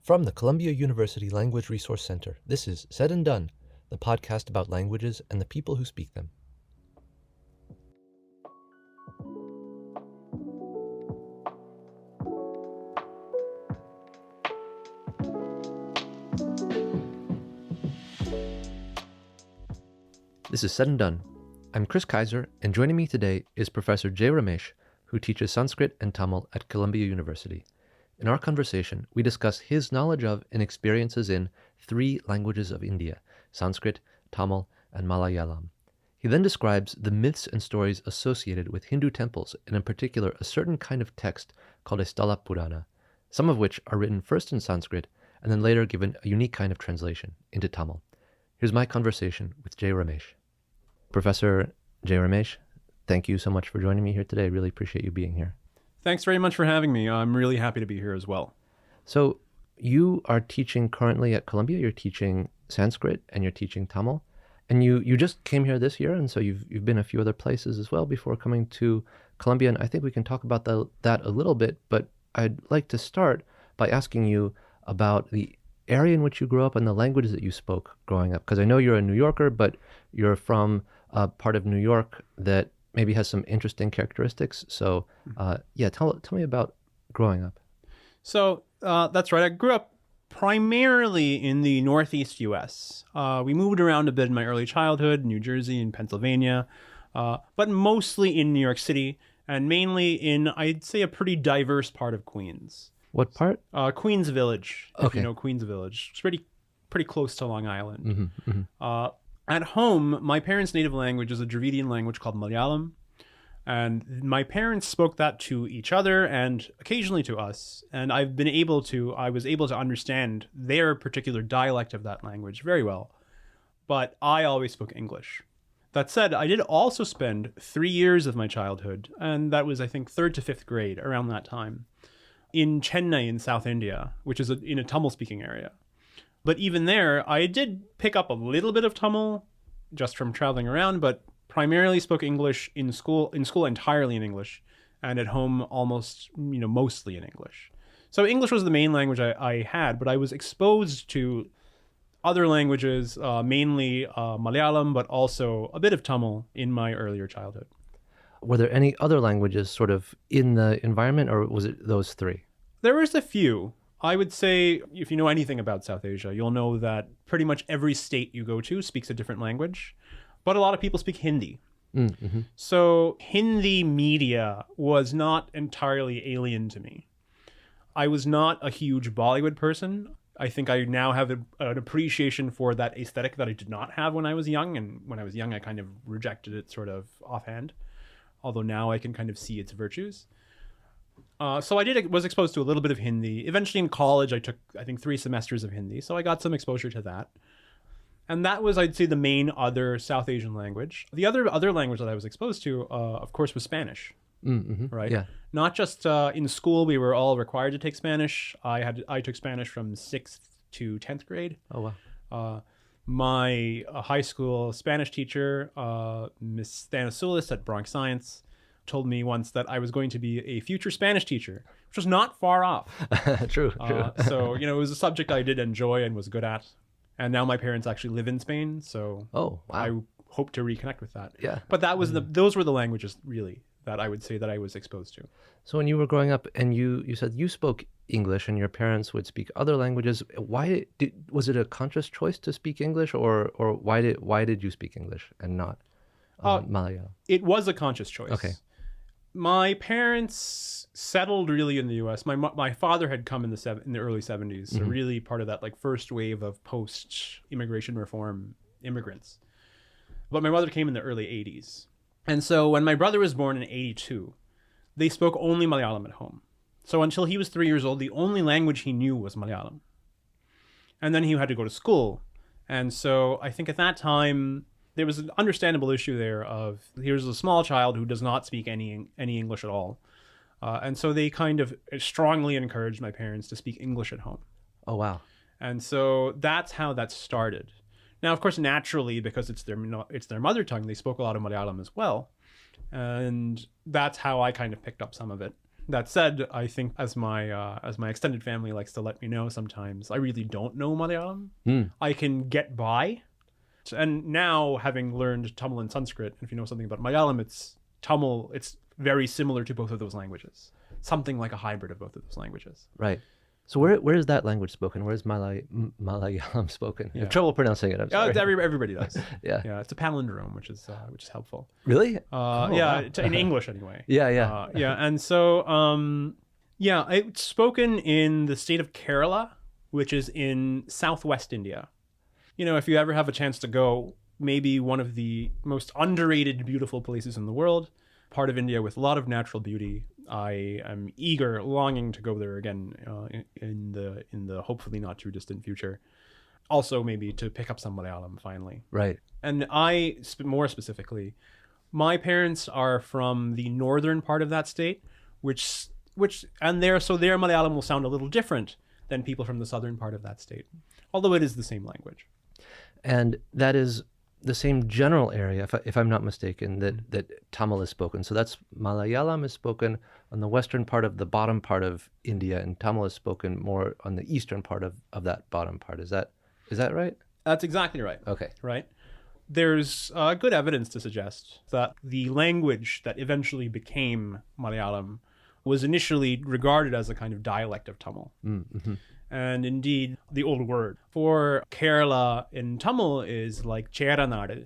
From the Columbia University Language Resource Center, this is Said and Done, the podcast about languages and the people who speak them. This is Said and Done. I'm Chris Kaiser, and joining me today is Professor J. Ramesh, who teaches Sanskrit and Tamil at Columbia University. In our conversation, we discuss his knowledge of and experiences in 3 languages of India, Sanskrit, Tamil, and Malayalam. He then describes the myths and stories associated with Hindu temples, and in particular a certain kind of text called a Sthala Purana, some of which are written first in Sanskrit and then later given a unique kind of translation into Tamil. Here's my conversation with J. Ramesh. Professor J. Ramesh, thank you so much for joining me here today. I really appreciate you being here. Thanks very much for having me. I'm really happy to be here as well. So you are teaching currently at Columbia. You're teaching Sanskrit and you're teaching Tamil. And you just came here this year, and so you've been a few other places as well before coming to Columbia. And I think we can talk about that a little bit, but I'd like to start by asking you about the area in which you grew up and the languages that you spoke growing up. Because I know you're a New Yorker, but you're from a part of New York that maybe has some interesting characteristics. So tell me about growing up. So that's right. I grew up primarily in the Northeast U.S. We moved around a bit in my early childhood, New Jersey and Pennsylvania, but mostly in New York City and mainly in, I'd say, a pretty diverse part of Queens. What part? Queens Village, if Okay. you know Queens Village. It's pretty close to Long Island. Mm-hmm, mm-hmm. At home, my parents' native language is a Dravidian language called Malayalam. And my parents spoke that to each other and occasionally to us. And I was able to understand their particular dialect of that language very well. But I always spoke English. That said, I did also spend 3 years of my childhood, and that was, I think, 3rd to 5th grade, around that time, in Chennai in South India, which is in a Tamil-speaking area. But even there, I did pick up a little bit of Tamil just from traveling around, but primarily spoke English in school entirely in English, and at home almost, mostly in English. So English was the main language I had, but I was exposed to other languages, mainly Malayalam, but also a bit of Tamil in my earlier childhood. Were there any other languages sort of in the environment, or was it those 3? There was a few. I would say, if you know anything about South Asia, you'll know that pretty much every state you go to speaks a different language, but a lot of people speak Hindi. Mm-hmm. So Hindi media was not entirely alien to me. I was not a huge Bollywood person. I think I now have an appreciation for that aesthetic that I did not have when I was young, and when I was young I kind of rejected it sort of offhand, although now I can kind of see its virtues. So I was exposed to a little bit of Hindi. Eventually in college, I took, I think, 3 semesters of Hindi. So I got some exposure to that. And that was, I'd say, the main other South Asian language. The other language that I was exposed to, of course, was Spanish. Mm-hmm. Right? Yeah. Not just in school, we were all required to take Spanish. I took Spanish from 6th to 10th grade. Oh, wow. My high school Spanish teacher, Miss Stanisulis at Bronx Science, told me once that I was going to be a future Spanish teacher, which was not far off. True. So, it was a subject I did enjoy and was good at. And now my parents actually live in Spain, so Oh, wow. I hope to reconnect with that. Yeah. But those were the languages, really, that I would say that I was exposed to. So when you were growing up and you said you spoke English and your parents would speak other languages, was it a conscious choice to speak English, or why did you speak English and not Malayalam? It was a conscious choice. Okay. My parents settled really in the U.S. My father had come in the early 70s, so really part of that first wave of post-immigration reform immigrants. But my mother came in the early 80s. And so when my brother was born in 82, they spoke only Malayalam at home. So until he was 3 years old, the only language he knew was Malayalam. And then he had to go to school. And so I think at that time, there was an understandable issue there of here's a small child who does not speak any English at all. And so they kind of strongly encouraged my parents to speak English at home. Oh, wow. And so that's how that started. Now, of course, naturally, because it's their mother tongue, they spoke a lot of Malayalam as well. And that's how I kind of picked up some of it. That said, I think as my extended family likes to let me know sometimes, I really don't know Malayalam. I can get by. And now, having learned Tamil and Sanskrit, if you know something about Malayalam, it's very similar to both of those languages. Something like a hybrid of both of those languages. Right. So where is that language spoken? Where is Malayalam spoken? I have trouble pronouncing it. I'm sorry. Everybody does. Yeah. It's a palindrome, which is helpful. Really? Wow. In English anyway. Yeah. And so it's spoken in the state of Kerala, which is in southwest India. If you ever have a chance to go, maybe one of the most underrated, beautiful places in the world, part of India with a lot of natural beauty. I am longing to go there again in the hopefully not too distant future. Also, maybe to pick up some Malayalam finally. Right. And more specifically, my parents are from the northern part of that state, their Malayalam will sound a little different than people from the southern part of that state, although it is the same language. And that is the same general area, if I'm not mistaken, that Tamil is spoken. So that's Malayalam is spoken on the western part of the bottom part of India, and Tamil is spoken more on the eastern part of that bottom part. Is that right? That's exactly right. Okay. Right. There's good evidence to suggest that the language that eventually became Malayalam was initially regarded as a kind of dialect of Tamil. Mm-hmm. And indeed, the old word for Kerala in Tamil is like Cheranadu.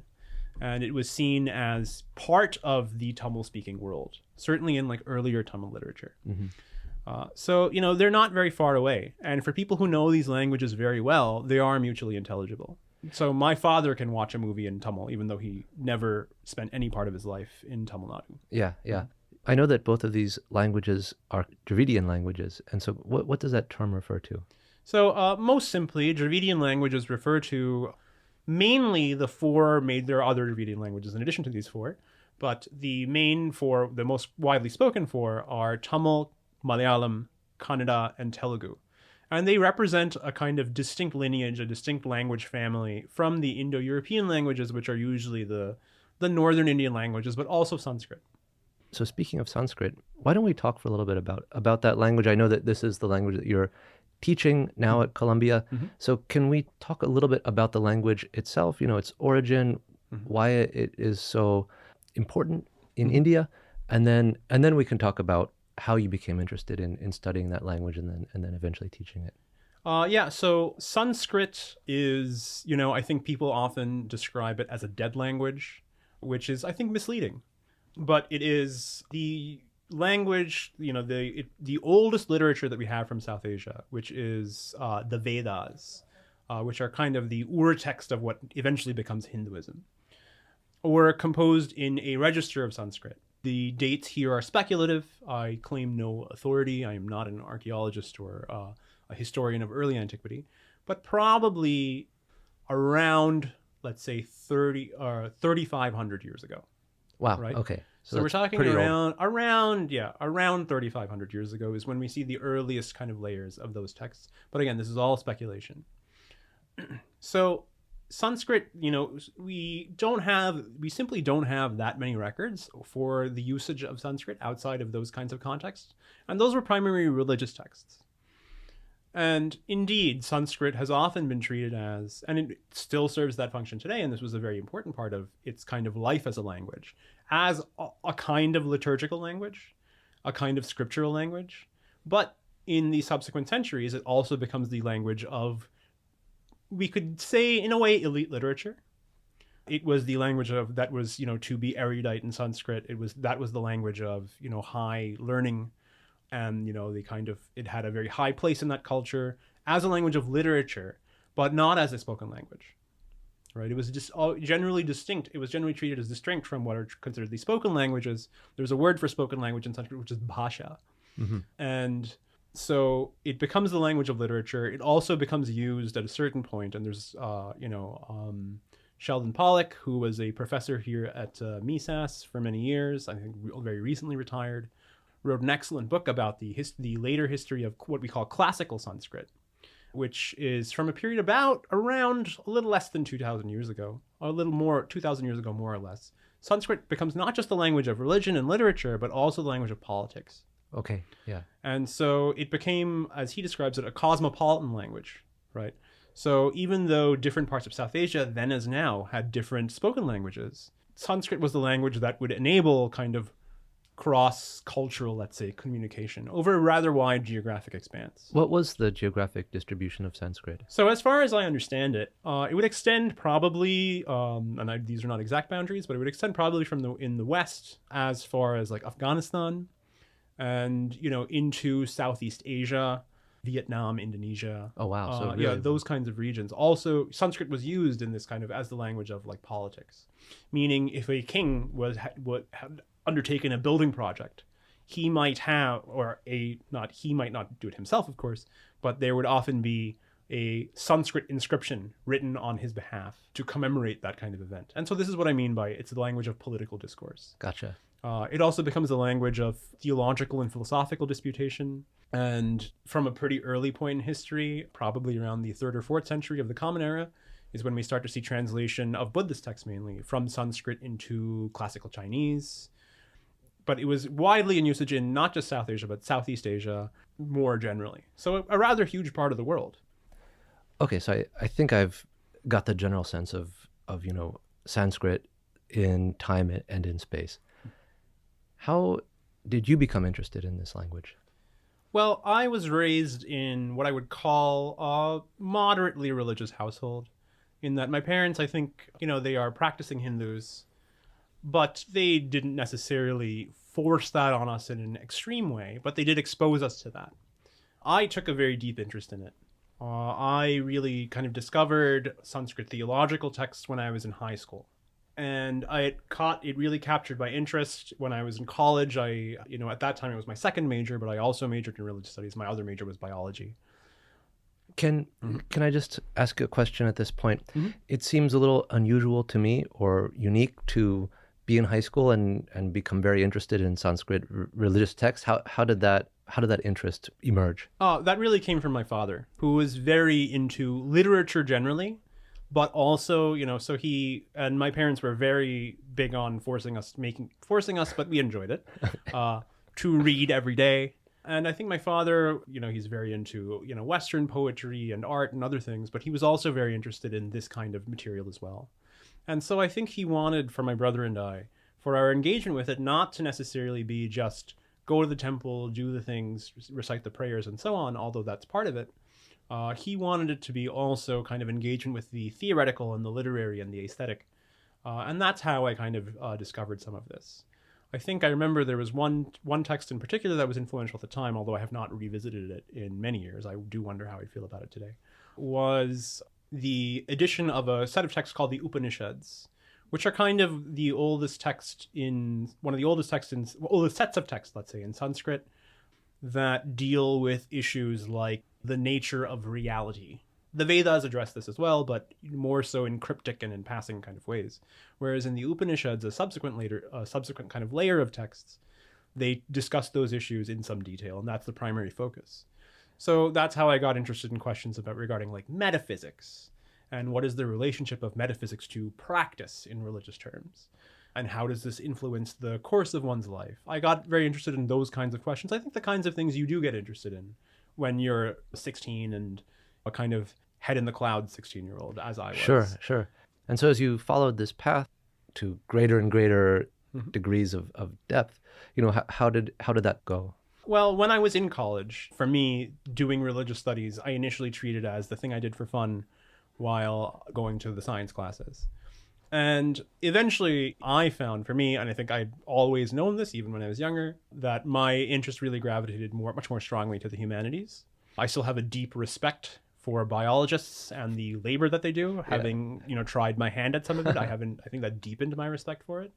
And it was seen as part of the Tamil-speaking world, certainly in like earlier Tamil literature. Mm-hmm. So they're not very far away. And for people who know these languages very well, they are mutually intelligible. So my father can watch a movie in Tamil, even though he never spent any part of his life in Tamil Nadu. Yeah. I know that both of these languages are Dravidian languages. And so what does that term refer to? So most simply, Dravidian languages refer to mainly there are other Dravidian languages in addition to these four, but the most widely spoken four are Tamil, Malayalam, Kannada, and Telugu. And they represent a kind of distinct lineage, a distinct language family from the Indo-European languages, which are usually the northern Indian languages, but also Sanskrit. So speaking of Sanskrit, why don't we talk for a little bit about that language? I know that this is the language that you're teaching now at Columbia. Mm-hmm. So can we talk a little bit about the language itself, its origin, why it is so important in India, and then we can talk about how you became interested in studying that language and then eventually teaching it. So Sanskrit is, I think people often describe it as a dead language, which is, I think, misleading. But it is the language, the oldest literature that we have from South Asia, which is the Vedas, which are kind of the ur-text of what eventually becomes Hinduism, were composed in a register of Sanskrit. The dates here are speculative. I claim no authority. I am not an archaeologist or a historian of early antiquity, but probably around, let's say, 3,500 years ago. Wow. Right? Okay. So we're talking around 3,500 years ago is when we see the earliest kind of layers of those texts. But again, this is all speculation. So Sanskrit, we simply don't have that many records for the usage of Sanskrit outside of those kinds of contexts. And those were primarily religious texts. And indeed, Sanskrit has often been treated as, and it still serves that function today, and this was a very important part of its kind of life as a language, as a kind of liturgical language, a kind of scriptural language. But in the subsequent centuries, it also becomes the language of, we could say, in a way, elite literature. It was the language that was, to be erudite in Sanskrit. That was the language of, high learning. And, it had a very high place in that culture as a language of literature, but not as a spoken language, right? It was just generally distinct. It was generally treated as distinct from what are considered the spoken languages. There's a word for spoken language in Sanskrit, which is bhasha. Mm-hmm. And so it becomes the language of literature. It also becomes used at a certain point. And there's, Sheldon Pollock, who was a professor here at MISAS for many years, I think very recently retired, wrote an excellent book about the later history of what we call classical Sanskrit, which is from a period around a little less than 2,000 years ago, or a little more, 2,000 years ago, more or less. Sanskrit becomes not just the language of religion and literature, but also the language of politics, Okay. Yeah. And so it became, as he describes it, a cosmopolitan language, right? So even though different parts of South Asia, then as now, had different spoken languages, Sanskrit was the language that would enable kind of cross-cultural, let's say, communication over a rather wide geographic expanse. What was the geographic distribution of Sanskrit? So as far as I understand it, it would extend probably, these are not exact boundaries, but it would extend probably in the west as far as like Afghanistan, and into Southeast Asia, Vietnam, Indonesia. Oh, wow. So Yeah, really, those kinds of regions. Also, Sanskrit was used in this kind of as the language of like politics, meaning if a king had undertaken a building project, he might have, he might not do it himself, of course, but there would often be a Sanskrit inscription written on his behalf to commemorate that kind of event. And so this is what I mean by it's the language of political discourse. Gotcha. It also becomes a language of theological and philosophical disputation. And from a pretty early point in history, probably around the 3rd or 4th century of the Common Era, is when we start to see translation of Buddhist texts mainly from Sanskrit into classical Chinese. But it was widely in usage in not just South Asia, but Southeast Asia more generally. So a rather huge part of the world. Okay, so I think I've got the general sense of Sanskrit in time and in space. How did you become interested in this language? Well, I was raised in what I would call a moderately religious household, in that my parents, I think, they are practicing Hindus, but they didn't necessarily force that on us in an extreme way, but they did expose us to that. I took a very deep interest in it. I really kind of discovered Sanskrit theological texts when I was in high school. And it really captured my interest when I was in college. At that time it was my second major, but I also majored in religious studies. My other major was biology. Can I just ask a question at this point? Mm-hmm. It seems a little unusual to me or unique to be in high school and become very interested in Sanskrit religious texts. How did that interest emerge? That really came from my father, who was very into literature generally, but also, so he and my parents were very big on forcing us, but we enjoyed it, to read every day. And I think my father, he's very into, Western poetry and art and other things, but he was also very interested in this kind of material as well. And so I think he wanted, for my brother and I, for our engagement with it, not to necessarily be just go to the temple, do the things, recite the prayers and so on, although that's part of it. He wanted it to be also kind of engagement with the theoretical and the literary and the aesthetic. And that's how I kind of discovered some of this. I think I remember there was one text in particular that was influential at the time, although I have not revisited it in many years. I do wonder how I feel about it today. Was the edition of a set of texts called the Upanishads, which are kind of the oldest text in one of the oldest sets of texts, let's say, in Sanskrit, that deal with issues like the nature of reality. The Vedas address this as well, but more so in cryptic and in passing kind of ways. Whereas in the Upanishads, a subsequent kind of layer of texts, they discuss those issues in some detail, and that's the primary focus. So that's how I got interested in questions regarding like metaphysics, and what is the relationship of metaphysics to practice in religious terms, and how does this influence the course of one's life. I got very interested in those kinds of questions. I think the kinds of things you do get interested in when you're 16 and a kind of head in the clouds 16-year-old, as I was. Sure. And so as you followed this path to greater and greater degrees of depth, how did that go? Well, when I was in college, for me, doing religious studies, I initially treated as the thing I did for fun while going to the science classes. And eventually I found, for me, and I think I'd always known this even when I was younger, that my interest really gravitated much more strongly to the humanities. I still have a deep respect for biologists and the labor that they do, having, tried my hand at some of it. I think that deepened my respect for it.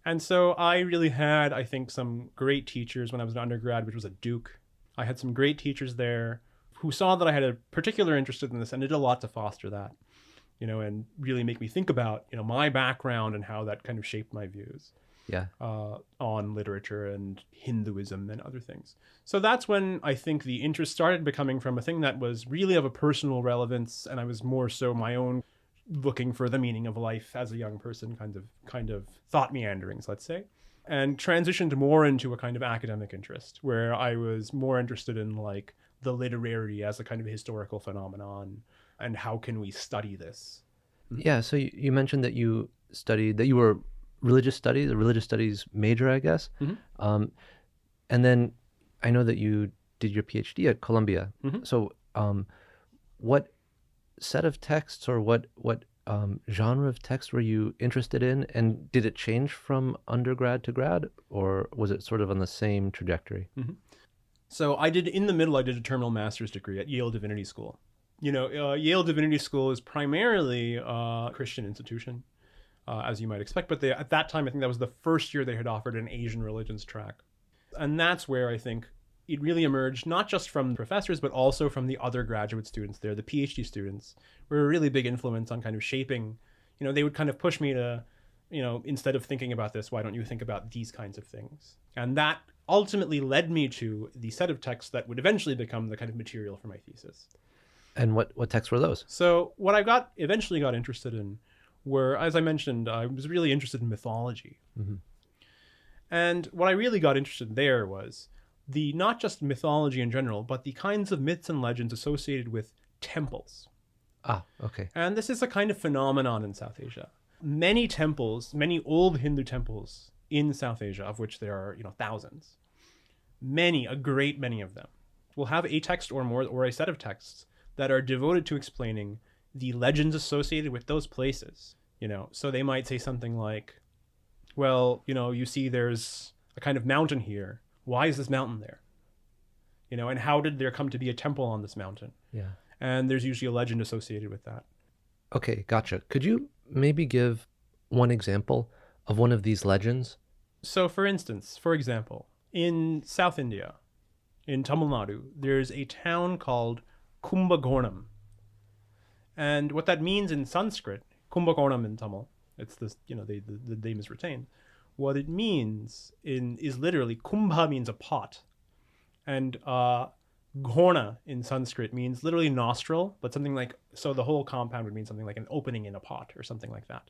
And so I really had, I think, some great teachers when I was an undergrad, which was at Duke. I had some great teachers there who saw that I had a particular interest in this and did a lot to foster that, and really make me think about, my background and how that kind of shaped my views on literature and Hinduism and other things. So that's when I think the interest started becoming from a thing that was really of a personal relevance, and I was more so my own looking for the meaning of life as a young person, kind of thought meanderings, let's say. and transitioned more into a kind of academic interest where I was more interested in like the literary as a kind of historical phenomenon and how can we study this. Yeah, so you mentioned that you were a religious studies major, I guess. Mhm. Um, and then I know that you did your PhD at Columbia. Mhm. So what set of texts or what genre of text were you interested in? And did it change from undergrad to grad, or was it sort of on the same trajectory? Mhm. So I did a terminal master's degree at Yale Divinity School. Yale Divinity School is primarily a Christian institution, as you might expect. But at that time, I think that was the first year they had offered an Asian religions track. And that's where I think it really emerged, not just from professors, but also from the other graduate students there. The PhD students were a really big influence on kind of shaping, they would kind of push me to, instead of thinking about this, why don't you think about these kinds of things? And that ultimately led me to the set of texts that would eventually become the kind of material for my thesis. And what texts were those? So what I eventually got interested in were, as I mentioned, I was really interested in mythology. Mm-hmm. And what I really got interested in there was not just mythology in general, but the kinds of myths and legends associated with temples. Ah, okay. And this is a kind of phenomenon in South Asia. Many temples, many old Hindu temples in South Asia, of which there are, thousands, a great many of them, will have a text or more, or a set of texts that are devoted to explaining the legends associated with those places. So they might say something like, well, you see there's a kind of mountain here. Why is this mountain there? And how did there come to be a temple on this mountain? Yeah. And there's usually a legend associated with that. Okay, gotcha. Could you maybe give one example of one of these legends? So for example, in South India, in Tamil Nadu, there's a town called Kumakonam. And what that means in Sanskrit, Kumakonam in Tamil, it's this, the name is retained. What it means is literally, kumbha means a pot. And ghona in Sanskrit means literally nostril, but something like, so the whole compound would mean something like an opening in a pot or something like that.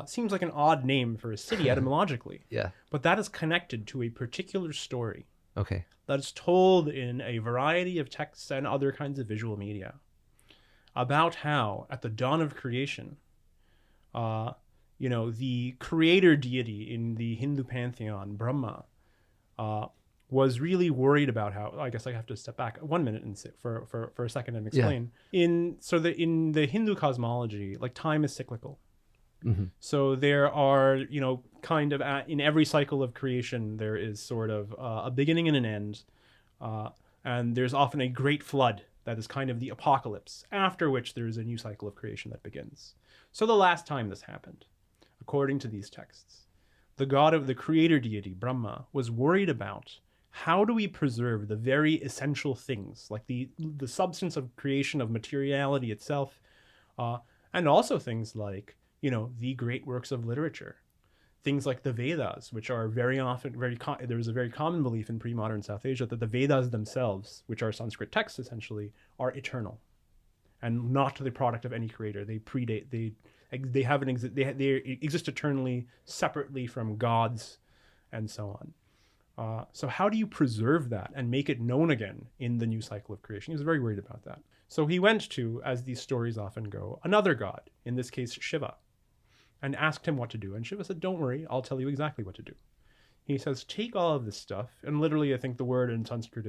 Seems like an odd name for a city etymologically. Yeah. But that is connected to a particular story. Okay. That is told in a variety of texts and other kinds of visual media about how, at the dawn of creation, the creator deity in the Hindu pantheon, Brahma, was really worried about how. I guess I have to step back 1 minute and for a second and explain. Yeah. In the Hindu cosmology, like time is cyclical. Mm-hmm. So there are, kind of in every cycle of creation, there is sort of a beginning and an end. And there's often a great flood that is kind of the apocalypse, after which there is a new cycle of creation that begins. So the last time this happened, according to these texts, the creator deity, Brahma, was worried about how do we preserve the very essential things, like the substance of creation, of materiality itself, and also things like, the great works of literature, things like the Vedas, which are very often there's a very common belief in pre-modern South Asia that the Vedas themselves, which are Sanskrit texts essentially, are eternal and not the product of any creator. They predate. They exist eternally, separately from gods, and so on. So how do you preserve that and make it known again in the new cycle of creation? He was very worried about that. So he went to, as these stories often go, another god, in this case Shiva, and asked him what to do. And Shiva said, don't worry, I'll tell you exactly what to do. He says, take all of this stuff, and literally I think the word in Sanskrit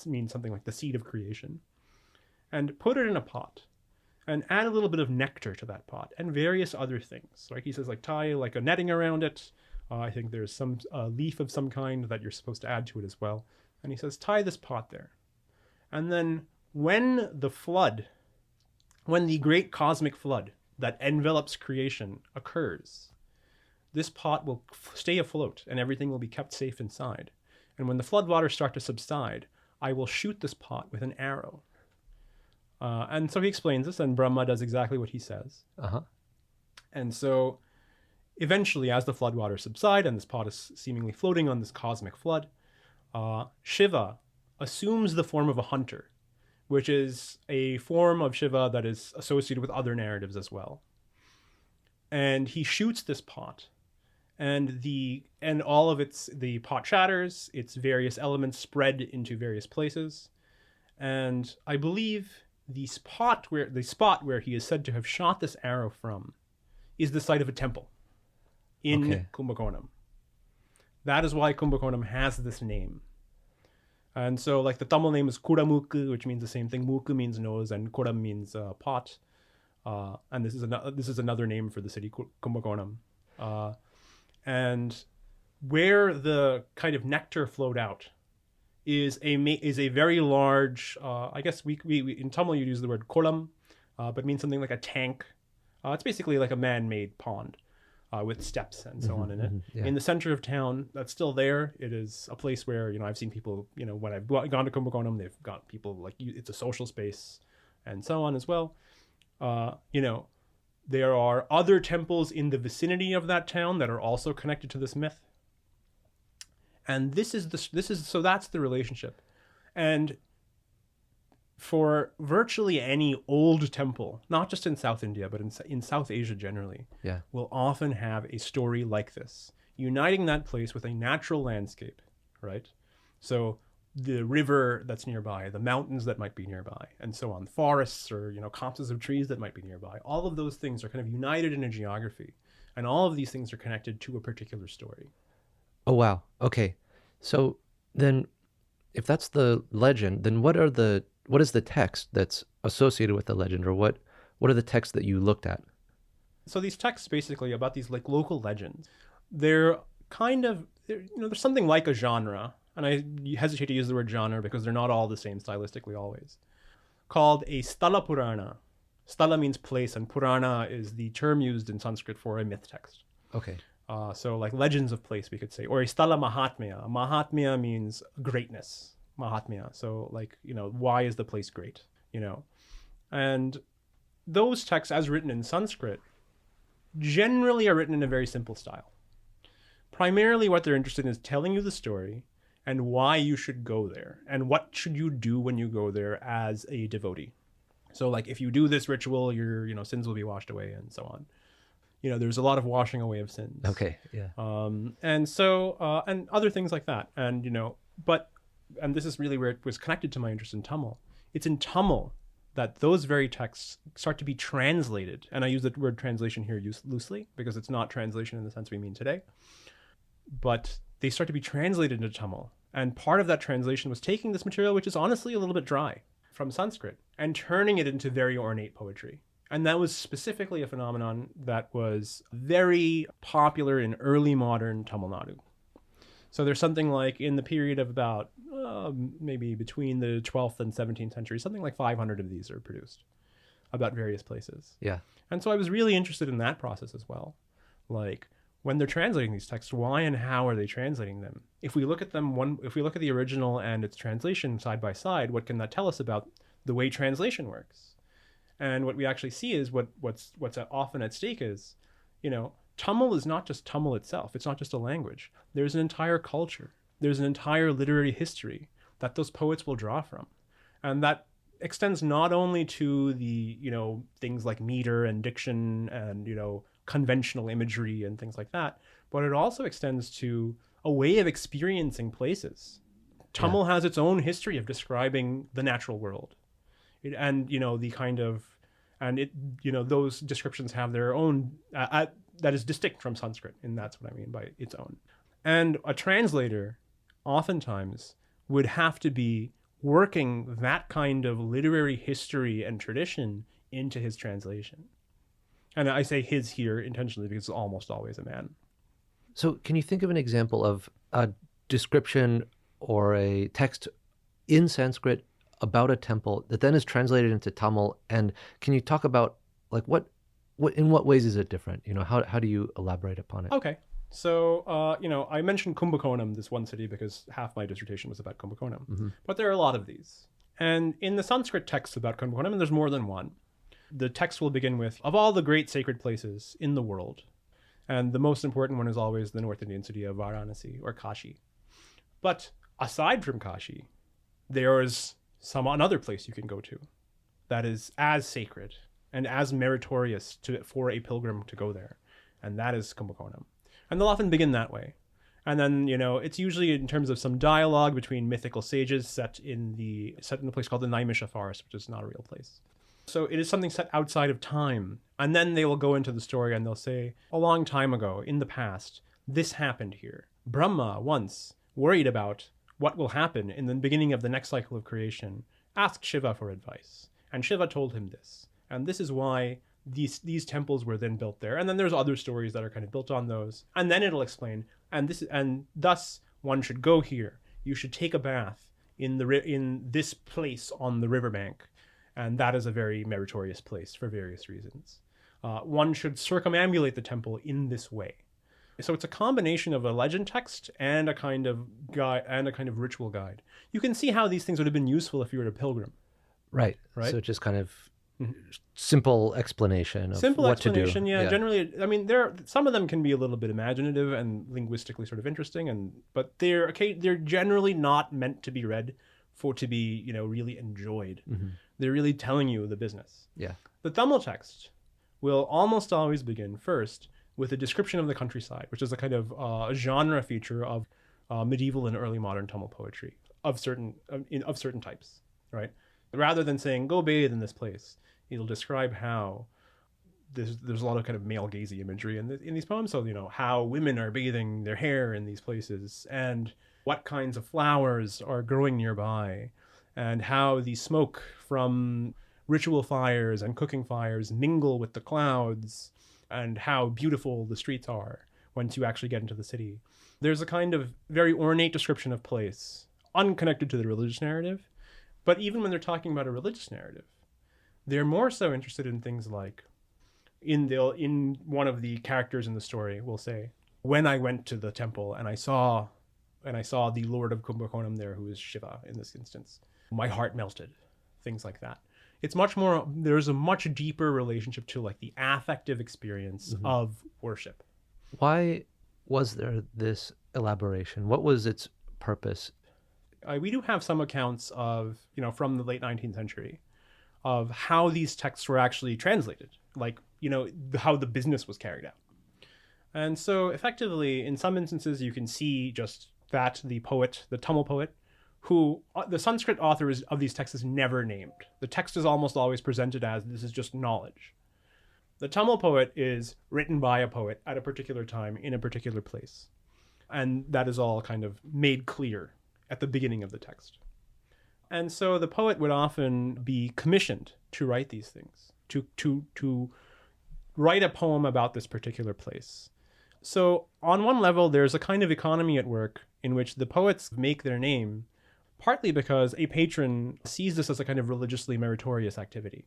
means something like the seed of creation, and put it in a pot, and add a little bit of nectar to that pot, and various other things. Like he says, like tie like a netting around it. I think there's some leaf of some kind that you're supposed to add to it as well. And he says, tie this pot there. And then when the great cosmic flood that envelops creation occurs, this pot will stay afloat and everything will be kept safe inside. And when the floodwaters start to subside, I will shoot this pot with an arrow. And so he explains this, and Brahma does exactly what he says. Uh-huh. And so eventually, as the floodwaters subside and this pot is seemingly floating on this cosmic flood, Shiva assumes the form of a hunter, which is a form of Shiva that is associated with other narratives as well. And he shoots this pot, and all of the pot shatters, its various elements spread into various places. And I believe the spot where he is said to have shot this arrow from is the site of a temple in Okay. Kumakonam. That is why Kumakonam has this name. And so, like, the Tamil name is Kudamuku, which means the same thing. Muku means nose, and Kudam means pot. And this is another name for the city, Kumakonam. And where the kind of nectar flowed out is a very large. I guess we in Tamil you use the word kolam, but it means something like a tank. It's basically like a man-made pond with steps and so on in it. Yeah. In the center of town, that's still there. It is a place where I've seen people. When I've gone to Kumakonam, they've got people like it's a social space, and so on as well. There are other temples in the vicinity of that town that are also connected to this myth. And so that's the relationship. And for virtually any old temple, not just in South India, but in South Asia generally, Yeah. will often have a story like this, uniting that place with a natural landscape, right? So the river that's nearby, the mountains that might be nearby, and so on, forests or copses of trees that might be nearby. All of those things are kind of united in a geography, and all of these things are connected to a particular story. Oh, wow. Okay. So then if that's the legend, then what is the text that's associated with the legend, or what are the texts that you looked at? So these texts basically about these like local legends, they're kind of there's something like a genre, and I hesitate to use the word genre because they're not all the same stylistically always, called a Sthala Purana. Sthala means place, and Purana is the term used in Sanskrit for a myth text. Okay. So like legends of place, we could say, or a Sthala Mahatmya. Mahatmya means greatness. Mahatmya. So like, why is the place great? And those texts, as written in Sanskrit, generally are written in a very simple style. Primarily what they're interested in is telling you the story and why you should go there and what should you do when you go there as a devotee. So like if you do this ritual, your sins will be washed away and so on. There's a lot of washing away of sins. Okay. Yeah. And so and other things like that. And and this is really where it was connected to my interest in Tamil. It's in Tamil that those very texts start to be translated. And I use the word translation here loosely because it's not translation in the sense we mean today. But they start to be translated into Tamil. And part of that translation was taking this material, which is honestly a little bit dry, from Sanskrit, and turning it into very ornate poetry. And that was specifically a phenomenon that was very popular in early modern Tamil Nadu. So there's something like in the period of about maybe between the 12th and 17th century, something like 500 of these are produced about various places. Yeah. And so I was really interested in that process as well. Like when they're translating these texts, why and how are they translating them? If we look at the original and its translation side by side, what can that tell us about the way translation works? And what we actually see is what's often at stake is, Tamil is not just Tamil itself. It's not just a language. There's an entire culture. There's an entire literary history that those poets will draw from. And that extends not only to the, things like meter and diction and, conventional imagery and things like that, but it also extends to a way of experiencing places. Tamil has its own history of describing the natural world. Those descriptions have their own, that is distinct from Sanskrit, and that's what I mean by its own. And a translator oftentimes would have to be working that kind of literary history and tradition into his translation. And I say his here intentionally because it's almost always a man. So can you think of an example of a description or a text in Sanskrit about a temple that then is translated into Tamil? And can you talk about like what in what ways is it different? How do you elaborate upon it? Okay. So, I mentioned Kumakonam, this one city, because half my dissertation was about Kumakonam. Mm-hmm. But there are a lot of these. And in the Sanskrit texts about Kumakonam, and there's more than one, the text will begin with, of all the great sacred places in the world, and the most important one is always the North Indian city of Varanasi or Kashi. But aside from Kashi, there is another place you can go to that is as sacred and as meritorious for a pilgrim to go there, and that is Kumakonam. And they'll often begin that way. And then, it's usually in terms of some dialogue between mythical sages set in a place called the Naimisha Forest, which is not a real place. So it is something set outside of time. And then they will go into the story and they'll say, a long time ago, in the past, this happened here. Brahma once worried about what will happen in the beginning of the next cycle of creation, asked Shiva for advice. And Shiva told him this. And this is why these temples were then built there. And then there's other stories that are kind of built on those. And then it'll explain, and thus one should go here. You should take a bath in this place on the riverbank. And that is a very meritorious place for various reasons. One should circumambulate the temple in this way. So it's a combination of a legend text and a kind of guide and a kind of ritual guide. You can see how these things would have been useful if you were a pilgrim. Right. So just kind of simple explanation of what to do. Yeah. Generally, I mean, some of them can be a little bit imaginative and linguistically sort of interesting, but they're generally not meant to be read to be really enjoyed. They're really telling you the business. Yeah. The Tamil text will almost always begin first with a description of the countryside, which is a kind of genre feature of medieval and early modern Tamil poetry of certain types, right? Rather than saying, go bathe in this place, it'll describe how there's a lot of kind of male gazy imagery in these poems. So, how women are bathing their hair in these places and what kinds of flowers are growing nearby and how the smoke from ritual fires and cooking fires mingle with the clouds and how beautiful the streets are once you actually get into the city. There's a kind of very ornate description of place, unconnected to the religious narrative. But even when they're talking about a religious narrative, they're more so interested in things like, in one of the characters in the story will say, when I went to the temple and I saw the Lord of Kumakonam there, who is Shiva in this instance, my heart melted, things like that. There's a much deeper relationship to like the affective experience of worship. Why was there this elaboration? What was its purpose? We do have some accounts of, from the late 19th century of how these texts were actually translated, like, how the business was carried out. And so effectively, in some instances, you can see just that the Tamil poet, who the Sanskrit author of these texts is never named. The text is almost always presented as this is just knowledge. The Tamil poet is written by a poet at a particular time in a particular place. And that is all kind of made clear at the beginning of the text. And so the poet would often be commissioned to write these things, to write a poem about this particular place. So on one level, there's a kind of economy at work in which the poets make their name partly because a patron sees this as a kind of religiously meritorious activity.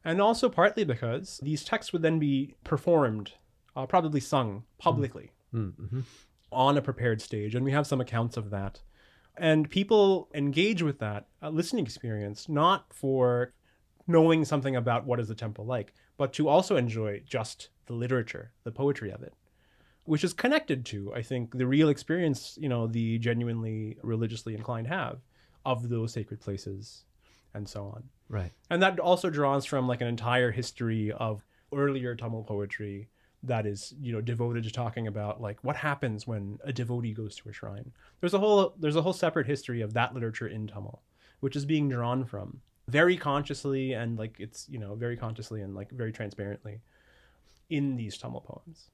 And also partly because these texts would then be performed, probably sung publicly on a prepared stage. And we have some accounts of that. And people engage with that listening experience, not for knowing something about what is the temple like, but to also enjoy just the literature, the poetry of it, which is connected to, I think, the real experience, the genuinely religiously inclined have of those sacred places and so on. Right. And that also draws from like an entire history of earlier Tamil poetry that is, devoted to talking about like what happens when a devotee goes to a shrine. There's a whole separate history of that literature in Tamil, which is being drawn from very consciously and like it's, very consciously and like very transparently in these Tamil poems.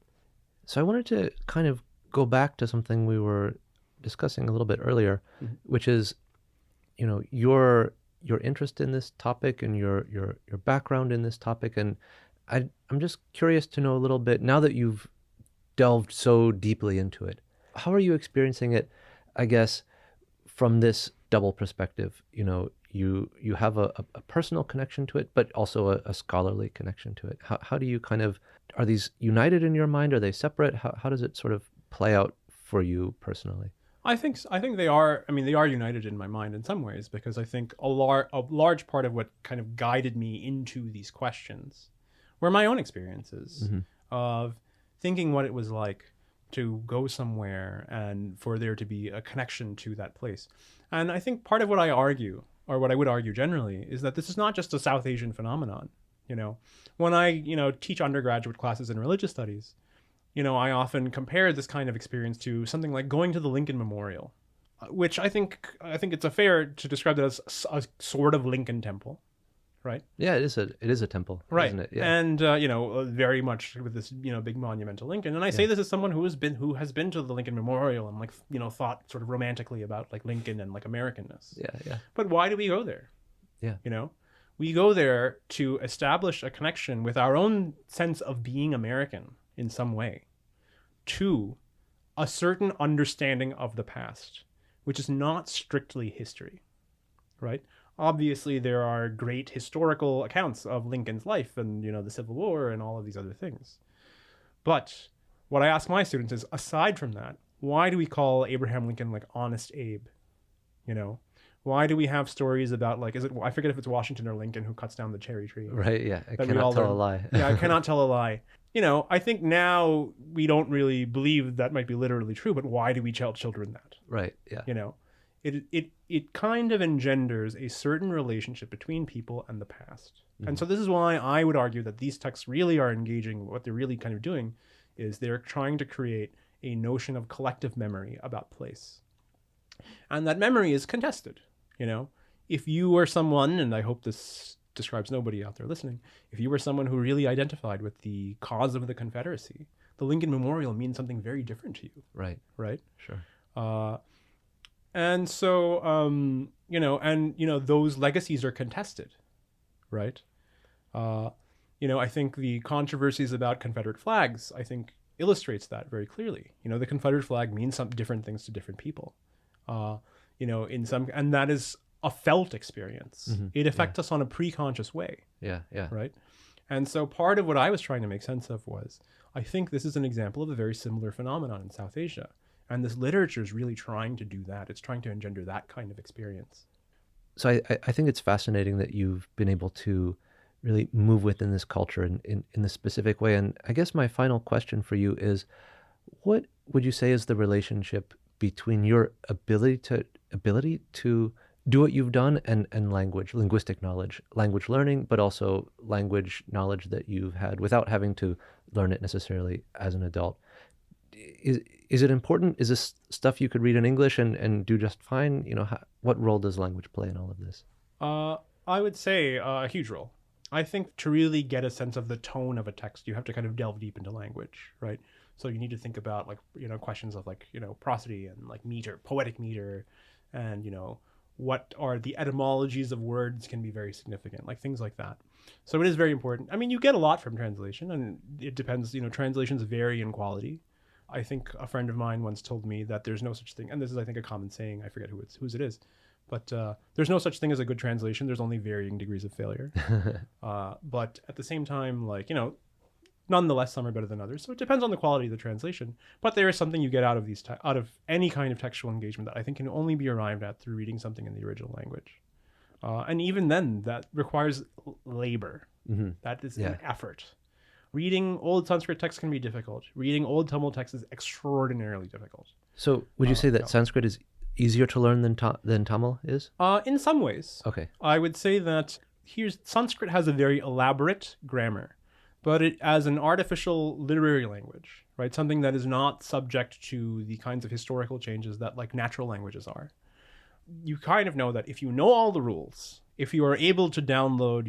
So I wanted to kind of go back to something we were discussing a little bit earlier, which is, your interest in this topic and your background in this topic. And I'm just curious to know a little bit, now that you've delved so deeply into it, how are you experiencing it, I guess, from this double perspective? You have a personal connection to it, but also a scholarly connection to it. How do you are these united in your mind? Are they separate? How does it sort of play out for you personally? I think they are. I mean, they are united in my mind in some ways, because I think a large part of what kind of guided me into these questions were my own experiences of thinking what it was like to go somewhere and for there to be a connection to that place. And I think part of what I argue, or what I would argue generally, is that this is not just a South Asian phenomenon. When I, teach undergraduate classes in religious studies, I often compare this kind of experience to something like going to the Lincoln Memorial, which I think it's a fair to describe it as a sort of Lincoln Temple, right? Yeah, it is a temple, Right. isn't it? Yeah. And very much with this big monumental Lincoln. And I say this as someone who has been to the Lincoln Memorial and like thought sort of romantically about like Lincoln and like Americanness. Yeah, yeah. But why do we go there? Yeah. We go there to establish a connection with our own sense of being American in some way, to a certain understanding of the past, which is not strictly history, right? Obviously, there are great historical accounts of Lincoln's life and, the Civil War and all of these other things. But what I ask my students is, aside from that, why do we call Abraham Lincoln like Honest Abe? Why do we have stories about like, I forget if it's Washington or Lincoln who cuts down the cherry tree. Right, yeah. I cannot tell a lie. Yeah, I cannot tell a lie. I think now we don't really believe that might be literally true, but why do we tell children that? Right, yeah. It kind of engenders a certain relationship between people and the past. And so this is why I would argue that these texts really are engaging. What they're really kind of doing is they're trying to create a notion of collective memory about place. And that memory is contested. If you were someone, and I hope this describes nobody out there listening, if you were someone who really identified with the cause of the Confederacy, the Lincoln Memorial means something very different to you. Right. Right? Sure. And so, those legacies are contested, right? I think the controversies about Confederate flags, I think, illustrates that very clearly. The Confederate flag means some different things to different people. And that is a felt experience. Mm-hmm. It affects us on a pre-conscious way. Yeah, yeah. Right? And so part of what I was trying to make sense of was, I think this is an example of a very similar phenomenon in South Asia. And this literature is really trying to do that. It's trying to engender that kind of experience. So I think it's fascinating that you've been able to really move within this culture in this specific way. And I guess my final question for you is, what would you say is the relationship between your ability to do what you've done and linguistic knowledge, language learning, but also language knowledge that you've had without having to learn it necessarily as an adult? Is it important? Is this stuff you could read in English and do just fine? What role does language play in all of this? I would say a huge role. I think to really get a sense of the tone of a text, you have to kind of delve deep into language, right? So you need to think about questions of prosody and meter, poetic meter, and what are the etymologies of words can be very significant, things like that. So it is very important. I mean, you get a lot from translation, and it depends. Translations vary in quality. I think a friend of mine once told me that there's no such thing, and this is, I think, a common saying. I forget whose it is, but there's no such thing as a good translation. There's only varying degrees of failure. But at the same time, nonetheless, some are better than others. So it depends on the quality of the translation. But there is something you get out of out of any kind of textual engagement that I think can only be arrived at through reading something in the original language. And even then, that requires labor. Mm-hmm. That is an effort. Reading old Sanskrit text can be difficult. Reading old Tamil text is extraordinarily difficult. So would you say that Sanskrit is easier to learn than Tamil is? In some ways. Okay. I would say that Sanskrit has a very elaborate grammar, but it as an artificial literary language, right? Something that is not subject to the kinds of historical changes that natural languages are. You kind of know that if you know all the rules, if you are able to download,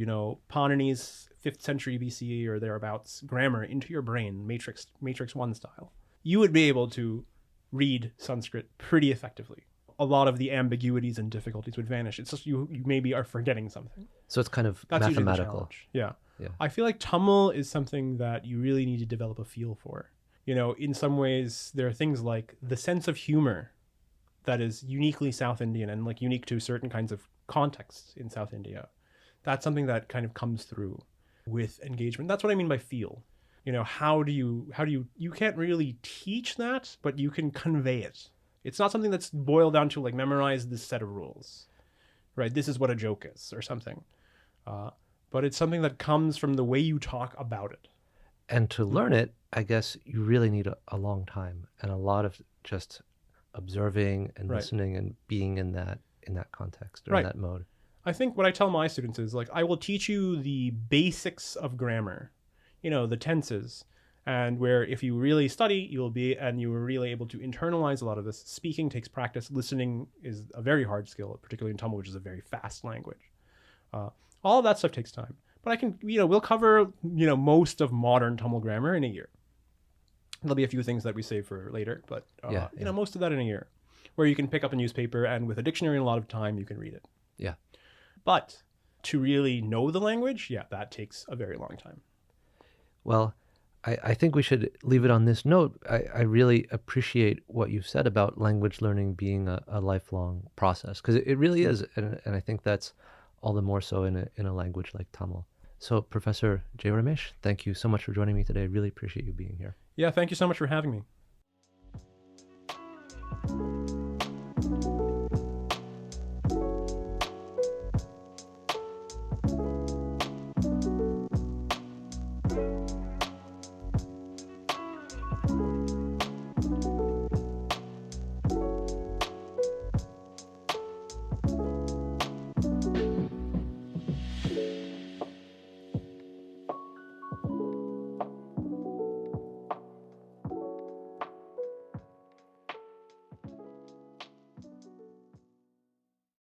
Paanini's 5th century BCE or thereabouts grammar into your brain, Matrix 1 style, you would be able to read Sanskrit pretty effectively. A lot of the ambiguities and difficulties would vanish. It's just you maybe are forgetting something. So it's kind of That's mathematical. Yeah. I feel like Tamil is something that you really need to develop a feel for. In some ways, there are things like the sense of humor that is uniquely South Indian and unique to certain kinds of contexts in South India. That's something that kind of comes through with engagement. That's what I mean by feel. How do you can't really teach that, but you can convey it. It's not something that's boiled down to memorize this set of rules, right? This is what a joke is or something. But it's something that comes from the way you talk about it. And to learn it, I guess you really need a long time and a lot of just observing and listening and being in that context or in that mode. I think what I tell my students is I will teach you the basics of grammar, the tenses, And where if you really study, you are really able to internalize a lot of this. Speaking takes practice. Listening is a very hard skill, particularly in Tamil, which is a very fast language. All of that stuff takes time. But we'll cover, most of modern Tamil grammar in a year. There'll be a few things that we save for later, but most of that in a year, where you can pick up a newspaper and with a dictionary and a lot of time, you can read it. Yeah. But to really know the language, that takes a very long time. Well, I think we should leave it on this note. I really appreciate what you've said about language learning being a lifelong process, because it really is. And I think that's all the more so in a language like Tamil. So Professor J. Ramesh, thank you so much for joining me today. I really appreciate you being here. Yeah, thank you so much for having me.